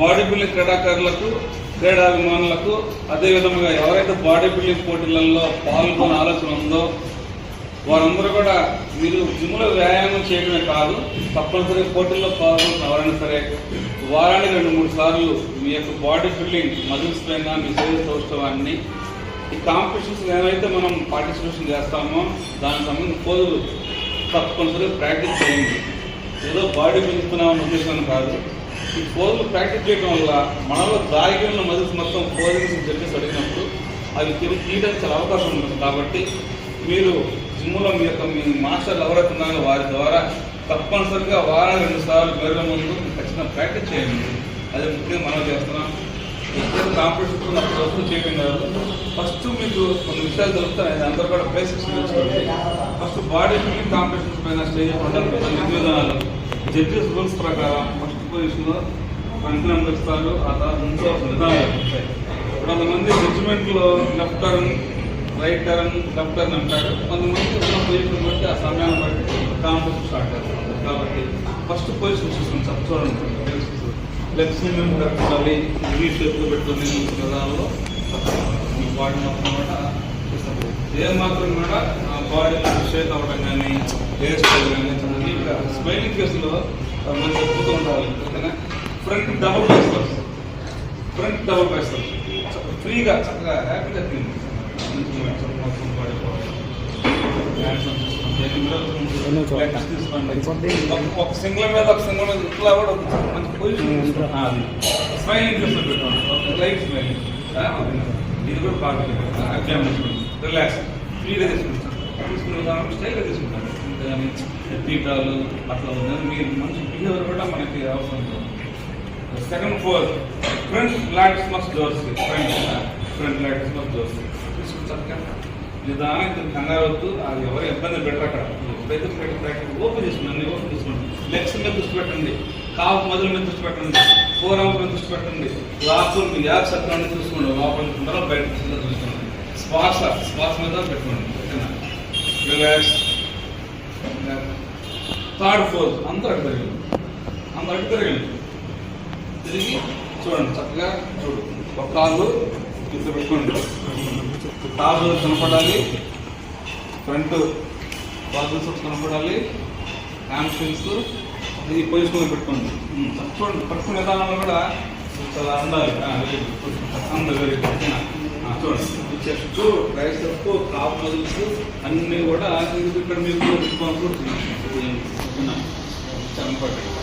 Body building క్రీడాకారులకు క్రీడాభిమానులకు అదేవిధంగా ఎవరైతే బాడీ బిల్డింగ్ పోటీలలో పాల్గొనే ఆలోచన ఉందో వారందరూ కూడా మీరు జిమ్లో వ్యాయామం చేయడమే కాదు, తప్పనిసరిగా పోటీల్లో పాల్గొన్న ఎవరైనా సరే వారానికి 2-3 సార్లు మీ యొక్క బాడీ బిల్డింగ్ మజిల్స్ పైన మీ శరీర సౌష్ఠవాన్ని ఈ కాంపిటీషన్స్ ఏవైతే మనం పార్టిసిపేషన్ చేస్తామో దానికి సంబంధించిన పోజులు తప్పనిసరిగా ప్రాక్టీస్ చేయండి. ఏదో బాడీ పెంచుతున్నామని ఉద్దేశం కాదు. ఈ పోజులు ప్రాక్టీస్ చేయడం వల్ల మనలో దాగి ఉన్న మజిల్స్ మొత్తం పోజింగ్స్ జడ్జెస్ అడిగినప్పుడు అవి తీయడానికి చాలా అవకాశం ఉంటుంది. కాబట్టి మీరు జిమ్లో మీ మాస్టర్లు ఎవరైతే ఉన్నారో వారి ద్వారా తప్పనిసరిగా వారానికి 2 సార్లు వేరే ముందు ఖచ్చితంగా ప్రాక్టీస్ చేయండి. అది ముఖ్యంగా మనం చేస్తున్నాం. ఎప్పుడైతే కాంపిటీషన్ వస్తువు చేయడం కాదు, ఫస్ట్ మీకు కొన్ని విషయాలు తెలుస్తాయి. అందరూ కూడా బేసిక్స్ నేర్చుకోండి. ఫస్ట్ బాడీ బిల్డింగ్ కాంపిటీషన్స్ పైన స్టేజ్ ఉండడానికి విధి విధానాలు జడ్జెస్ రూల్స్ ప్రకారం ఫస్ట్ పొజిషన్లో ఫ్రంట్ నెంబర్ ఇస్తారు. ఆ తర్వాత ఉంచవలసిన విధానాలు ఉంటాయి. కొంతమంది జడ్జిమెంట్లో left turn, right turn, left turn అంటారు. కొంతమంది ఉన్న పొజిషన్ బట్టి ఆ సమయాన్ని బట్టి కాంపిటీషన్ స్టార్ట్ అవుతుంది. కాబట్టి ఫస్ట్ పొజిషన్ చూసుకుని చూడండి, లెగ్స్ మేము కరెక్ట్గా ఈ షేప్లో పెట్టుకుని విధానంలో మీ బాడీ మొత్తం కూడా ఏమాత్రం కూడా బాడీ షేక్ అవ్వడం కానీ హెయిర్ స్టైల్ కానీ నీట్గా స్మైలింగ్ ఫేస్లో మనం చెప్పుతూ ఉండాలి. ఓకేనా? ఫ్రంట్ డబుల్ వేస్తారు, ఫ్రీగా చక్కగా హ్యాపీగా తింది మొత్తం బాడీ ఒక సింగిల్ మీద ఇట్లా కూడా మంచి పొజిషన్ అది స్మైలింగ్ ఫేస్లో పెట్టుకోండి. లైట్ స్మైలింగ్ ఇది కూడా బాగా రిలాక్స్ ఫ్రీగా తీసుకునే విధానం స్టైల్గా తీసుకుంటాను. కానీ టీటాలు అట్లా ఉందని మీరు మంచి బిహేవియర్ కూడా మనకి అవసరం ఉంటుంది. Second four front LADS must doors, front LADS must doors తీసుకుని చక్కగా నిదానం కంగారు వద్దు. అది ఎవరు ఇబ్బంది పెట్టరు. అక్కడ ఎప్పుడైతే ప్రాక్టీస్ ఓపెన్ చేసుకుని అన్ని ఓపెన్ చేసుకోండి. లెగ్స్ మీద దృష్టి పెట్టండి, కాఫ్ మొదల మీద దృష్టి పెట్టండి, ఫోర్ ఆర్మ్స్ మీద దృష్టి పెట్టండి, లోపల మీ యాప్ సత్వాన్ని చూసుకోండి, లోపల బయట చూసుకోండి, శ్వాస మీద పెట్టుకోండి. ఓకేనా? రిలాక్స్. థర్డ్ ఫోర్త్ అంతా అటు తిరగండి, తిరిగి చూడండి. చక్కగా చూడు, ఒక కాళ్ళు ఇట్లా పెట్టుకోండి, టాప్ కనపడాలి, ఫ్రంట్ బాల్స్ కనపడాలి, హ్యామ్ స్ట్రింగ్స్ ఈ పొజిషన్లో పెట్టుకోండి. చూడండి, పట్టుకునే విధానంలో కూడా చాలా అందాలి. Very good. చూడండి, చెస్ట్, ట్రైసెప్, కాఫ్ మజిల్స్ అన్నీ కూడా ఇక్కడ మీరు చాలా ఇంపార్టెంట్.